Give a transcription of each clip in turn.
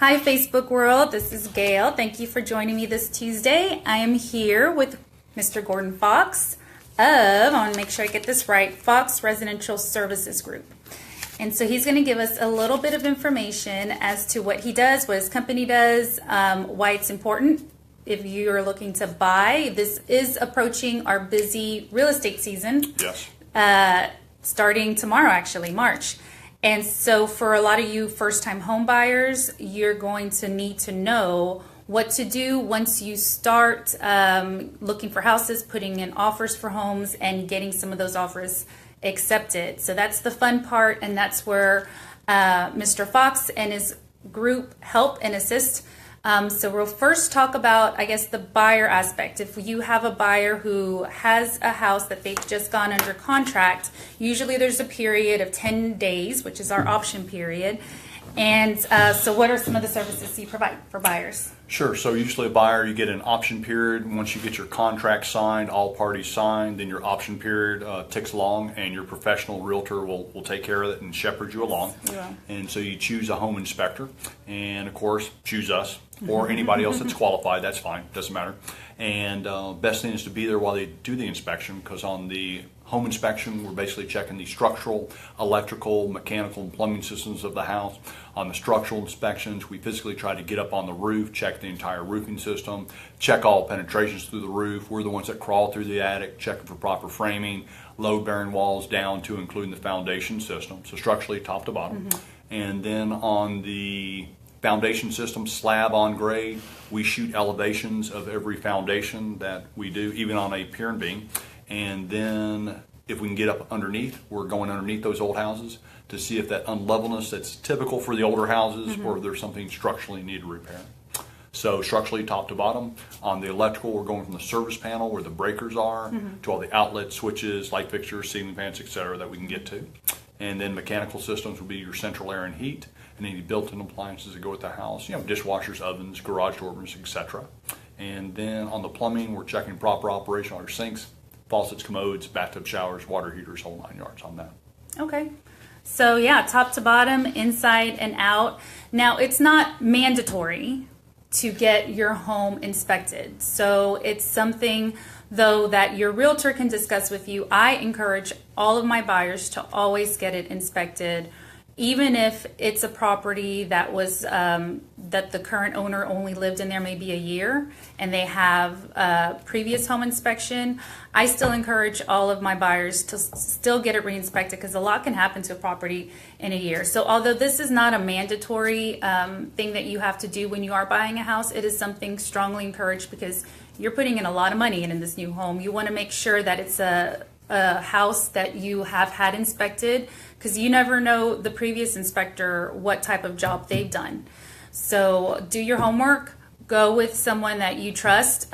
Hi, Facebook world. This is Gail. Thank you for joining me this Tuesday. I am here with Mr. Gordon Fox of, I want to make sure I get this right, Fox Residential Services Group. And so he's going to give us a little bit of information as to what he does, what his company does, why it's important. If you're looking to buy, this is approaching our busy real estate season. Yes. Starting tomorrow, actually, March. And so for a lot of you first-time home buyers, you're going to need to know what to do once you start looking for houses, putting in offers for homes, and getting some of those offers accepted. So that's the fun part, and that's where Mr. Fox and his group help and assist. So we'll first talk about, I guess, the buyer aspect. If you have a buyer who has a house that they've just gone under contract, usually there's a period of 10 days, which is our option period. And so what are some of the services you provide for buyers? Sure. So usually a buyer, you get an option period. Once you get your contract signed, all parties signed, then your option period ticks along, and your professional realtor will take care of it and shepherd you along. Yeah. And so you choose a home inspector, and of course choose us or anybody else that's qualified. That's fine. Doesn't matter. And best thing is to be there while they do the inspection, because on the home inspection, we're basically checking the structural, electrical, mechanical, and plumbing systems of the house. On the structural inspections, we physically try to get up on the roof, check the entire roofing system, check all penetrations through the roof. We're the ones that crawl through the attic, checking for proper framing, load-bearing walls down to including the foundation system, so structurally top to bottom. And then on the foundation system, slab on grade, we shoot elevations of every foundation that we do, even on a pier and beam. And then if we can get up underneath, we're going underneath those old houses to see if that unlevelness that's typical for the older houses or if there's something structurally needed repair. So structurally top to bottom. On the electrical, we're going from the service panel where the breakers are to all the outlet switches, light fixtures, ceiling fans, etc. that we can get to. And then mechanical systems would be your central air and heat, and any built-in appliances that go with the house, dishwashers, ovens, garage doors, etc. And then on the plumbing, we're checking proper operation on our sinks, faucets, commodes, bathtub showers, water heaters, whole 9 yards on that. Okay. So yeah, top to bottom, inside and out. Now, it's not mandatory to get your home inspected. So it's something, though, that your realtor can discuss with you. I encourage all of my buyers to always get it inspected, even if it's a property that was that the current owner only lived in there maybe a year and they have a previous home inspection. I still encourage all of my buyers to still get it re-inspected, because a lot can happen to a property in a year. So although this is not a mandatory thing that you have to do when you are buying a house, it is something strongly encouraged, because you're putting in a lot of money in this new home. You want to make sure that it's a house that you have had inspected, because you never know the previous inspector what type of job they've done. So do your homework. Go with someone that you trust.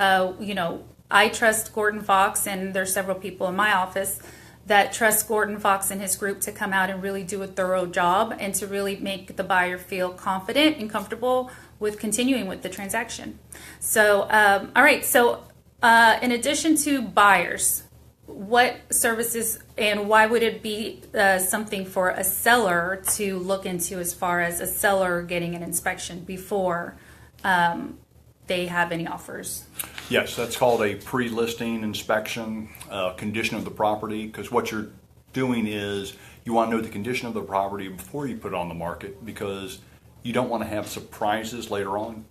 I trust Gordon Fox, and there's several people in my office that trust Gordon Fox and his group to come out and really do a thorough job and to really make the buyer feel confident and comfortable with continuing with the transaction. So, all right. So in addition to buyers, what services and why would it be something for a seller to look into, as far as a seller getting an inspection before they have any offers? Yes, that's called a pre-listing inspection, condition of the property, because what you're doing is you want to know the condition of the property before you put it on the market, because you don't want to have surprises later on.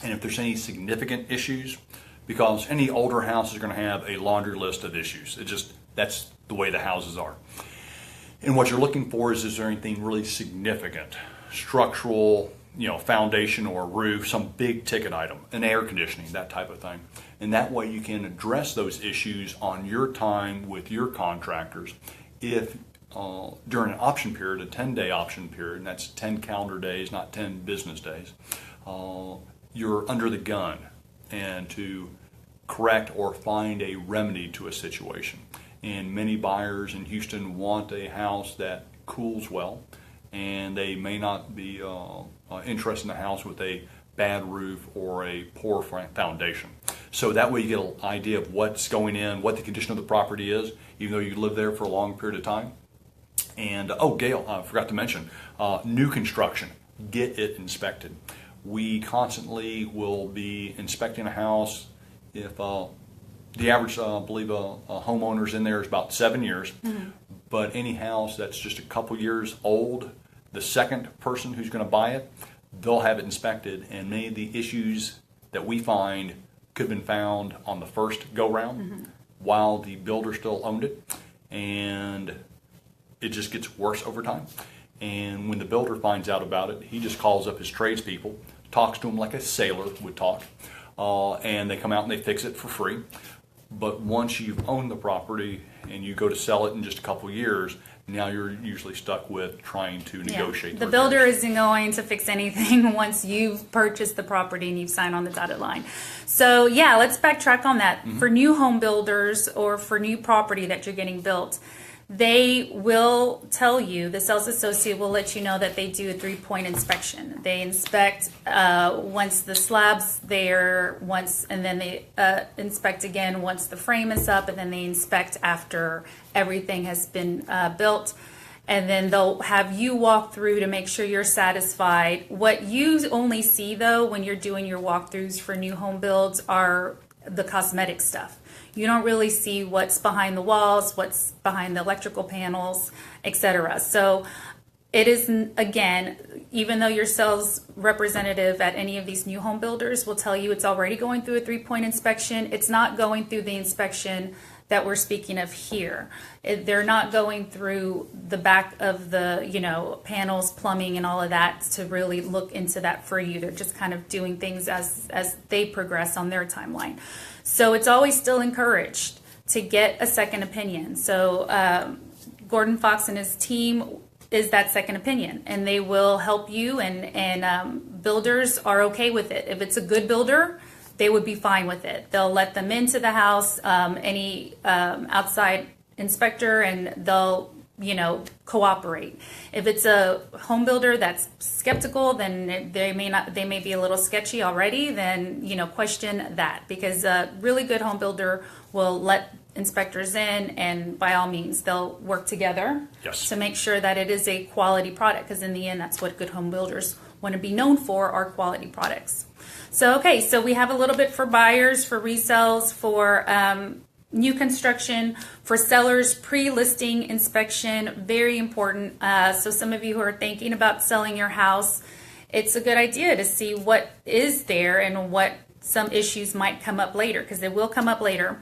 And if there's any significant issues, because any older house is going to have a laundry list of issues. That's the way the houses are. And what you're looking for is there anything really significant, structural, foundation or roof, some big ticket item, an air conditioning, that type of thing. And that way you can address those issues on your time with your contractors. If during an option period, a 10-day option period, and that's 10 calendar days, not 10 business days, you're under the gun and to correct or find a remedy to a situation. And many buyers in Houston want a house that cools well, and they may not be interested in a house with a bad roof or a poor foundation. So that way you get an idea of what's going in, what the condition of the property is, even though you live there for a long period of time. And, Gail, I forgot to mention, new construction. Get it inspected. We constantly will be inspecting a house. If the average, I believe, a homeowner's in there is about 7 years, but any house that's just a couple years old, the second person who's going to buy it, they'll have it inspected, and many of the issues that we find could have been found on the first go-round while the builder still owned it, and it just gets worse over time. And when the builder finds out about it, he just calls up his tradespeople, talks to them like a sailor would talk, and they come out and they fix it for free. But once you've owned the property and you go to sell it in just a couple of years, now you're usually stuck with trying to negotiate. The builder isn't going to fix anything once you've purchased the property and you've signed on the dotted line. So yeah, let's backtrack on that. For new home builders or for new property that you're getting built, they will tell you, the sales associate will let you know that they do a 3-point inspection. They inspect once the slab's there, and then they inspect again once the frame is up, and then they inspect after everything has been built. And then they'll have you walk through to make sure you're satisfied. What you only see, though, when you're doing your walkthroughs for new home builds are the cosmetic stuff. You don't really see what's behind the walls, what's behind the electrical panels, etc. So it is, again, even though your sales representative at any of these new home builders will tell you it's already going through a 3-point inspection, it's not going through the inspection that we're speaking of here. They're not going through the back of the, panels, plumbing, and all of that to really look into that for you. They're just kind of doing things as they progress on their timeline. So it's always still encouraged to get a second opinion. So Gordon Fox and his team is that second opinion, and they will help you, and builders are okay with it. If it's a good builder, they would be fine with it. They'll let them into the house, any outside inspector, and they'll cooperate. If it's a home builder that's skeptical, then they may be a little sketchy already, then question that, because a really good home builder will let inspectors in, and by all means they'll work together to make sure that it is a quality product, because in the end that's what good home builders want to be known for, are quality products. So so we have a little bit for buyers, for resales, for new construction, for sellers, pre-listing inspection, very important. So some of you who are thinking about selling your house, it's a good idea to see what is there and what some issues might come up later, because they will come up later.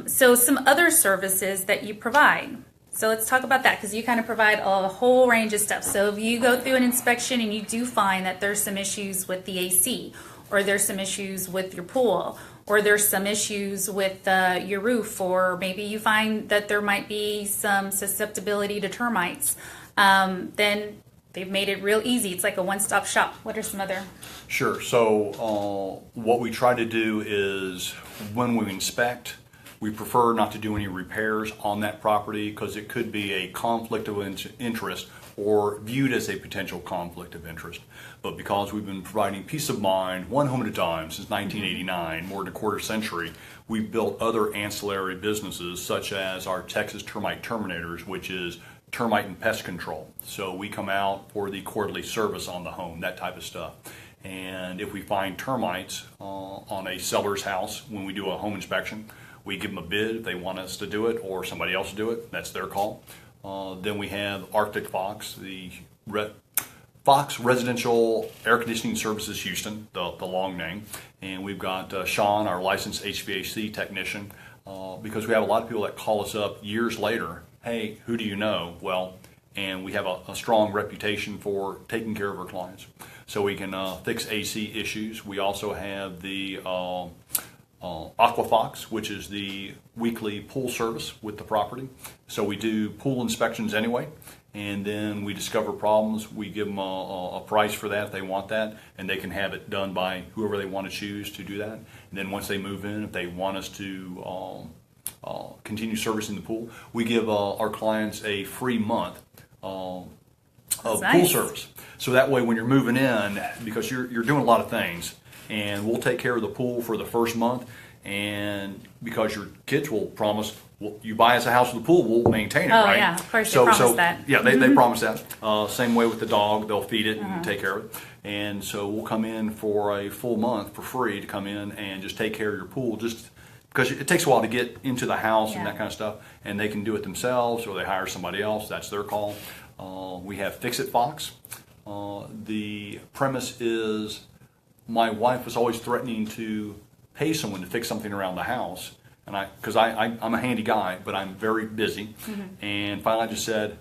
So some other services that you provide. So let's talk about that, because you kind of provide a whole range of stuff. So if you go through an inspection and you do find that there's some issues with the AC, or there's some issues with your pool, or there's some issues with your roof, or maybe you find that there might be some susceptibility to termites, then they've made it real easy. It's like a one-stop shop. What are some other? Sure. So what we try to do is, when we inspect, we prefer not to do any repairs on that property, because it could be a conflict of interest or viewed as a potential conflict of interest. But because we've been providing peace of mind one home at a time since 1989, more than a quarter century, we've built other ancillary businesses, such as our Texas Termite Terminators, which is termite and pest control. So we come out for the quarterly service on the home, that type of stuff. And if we find termites on a seller's house when we do a home inspection, we give them a bid if they want us to do it or somebody else to do it. That's their call. Then we have Arctic Fox, the Fox Residential Air Conditioning Services Houston, the long name. And we've got Sean, our licensed HVAC technician, because we have a lot of people that call us up years later. Hey, who do you know? Well, and we have a strong reputation for taking care of our clients. So we can fix AC issues. We also have the Aquafox, which is the weekly pool service with the property. So we do pool inspections anyway, and then we discover problems. We give them a price for that if they want that, and they can have it done by whoever they want to choose to do that. And then once they move in, if they want us to continue servicing the pool, we give our clients a free month of pool service. So that way when you're moving in, because you're doing a lot of things, and we'll take care of the pool for the first month, and because your kids will promise, well, you buy us a house with a pool, we'll maintain it, Oh, right? yeah, of course, they promise that. Yeah, they promise that. Same way with the dog, they'll feed it and take care of it. And so we'll come in for a full month for free to come in and just take care of your pool, just because it takes a while to get into the house and that kind of stuff. And they can do it themselves, or they hire somebody else. That's their call. We have Fix It Fox. The premise is my wife was always threatening to pay someone to fix something around the house. And because I'm a handy guy, but I'm very busy. And finally I just said,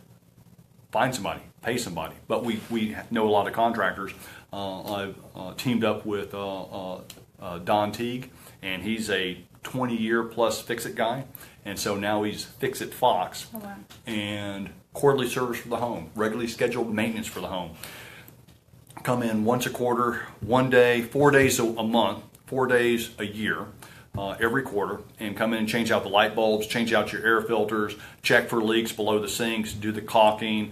find somebody, pay somebody. But we know a lot of contractors. I've teamed up with Don Teague, and he's a 20-year plus Fix-It guy. And so now he's Fix-It Fox. Oh, wow. And quarterly service for the home, regularly scheduled maintenance for the home. Come in once a quarter, 1 day, 4 days a month, 4 days a year. Every quarter, and come in and change out the light bulbs, change out your air filters, check for leaks below the sinks, do the caulking.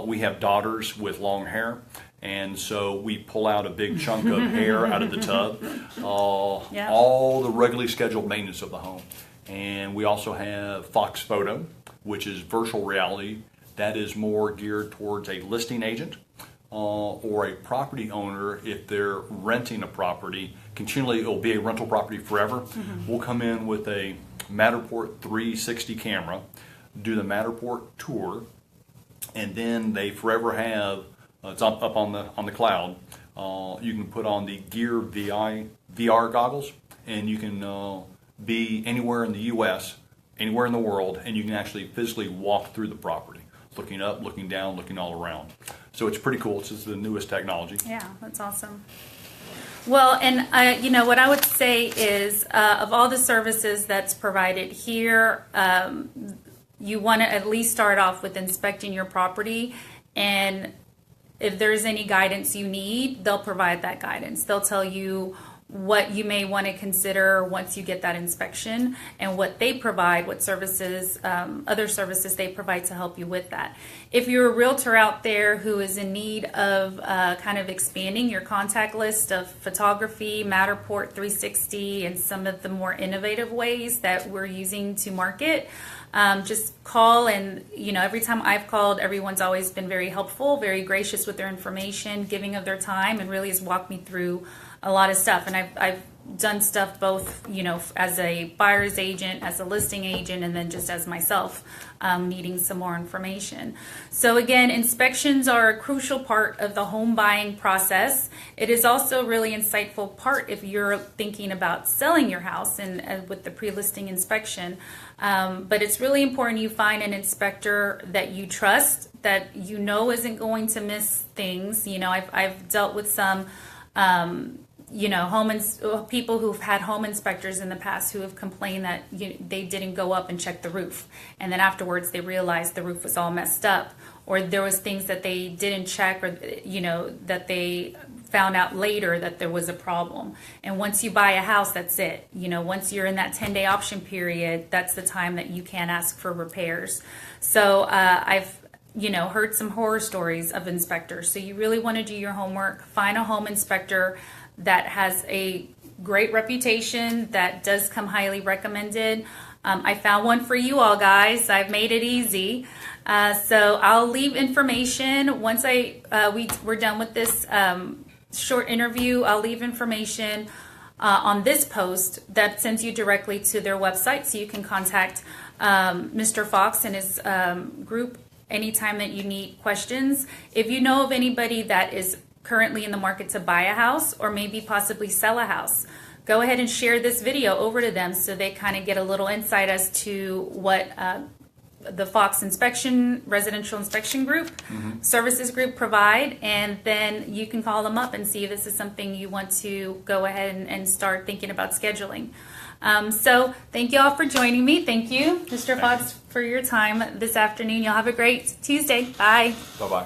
We have daughters with long hair, and so we pull out a big chunk of hair out of the tub. All the regularly scheduled maintenance of the home. And we also have Fox Photo, which is virtual reality. That is more geared towards a listing agent or a property owner. If they're renting a property, continually it'll be a rental property forever. We'll come in with a Matterport 360 camera, do the Matterport tour, and then they forever have it's up on the cloud. You can put on the Gear VR goggles, and you can be anywhere in the U.S., anywhere in the world, and you can actually physically walk through the property, looking up, looking down, looking all around. So it's pretty cool. It's the newest technology. Yeah, that's awesome. Well, and you know what I would say is, of all the services that's provided here, you want to at least start off with inspecting your property, and if there's any guidance you need, they'll provide that guidance. They'll tell you what you may want to consider once you get that inspection, and what they provide, what services, other services they provide to help you with that. If you're a realtor out there who is in need of kind of expanding your contact list of photography, Matterport 360, and some of the more innovative ways that we're using to market, just call. And you know, every time I've called, everyone's always been very helpful, very gracious with their information, giving of their time, and really has walked me through a lot of stuff. And I've done stuff both, you know, as a buyer's agent, as a listing agent, and then just as myself, needing some more information. So again, inspections are a crucial part of the home buying process. It is also a really insightful part if you're thinking about selling your house and with the pre-listing inspection. But it's really important you find an inspector that you trust, that you know isn't going to miss things. You know, I've dealt with some you know, people who've had home inspectors in the past who have complained that they didn't go up and check the roof, and then afterwards they realized the roof was all messed up, or there was things that they didn't check, or you know, that they found out later that there was a problem. And once you buy a house, that's it. You know, once you're in that 10-day option period, that's the time that you can ask for repairs. So I've heard some horror stories of inspectors. So you really want to do your homework, find a home inspector that has a great reputation, that does come highly recommended. I found one for you all, guys. I've made it easy. So I'll leave information once we're done with this short interview. I'll leave information on this post that sends you directly to their website, so you can contact Mr. Fox and his group anytime that you need questions. If you know of anybody that is currently in the market to buy a house, or maybe possibly sell a house, go ahead and share this video over to them so they kind of get a little insight as to what the Fox residential inspection group, services group provide, and then you can call them up and see if this is something you want to go ahead and start thinking about scheduling. So thank you all for joining me. Thank you, Mr. Fox, for your time this afternoon. Y'all have a great Tuesday. Bye. Bye-bye.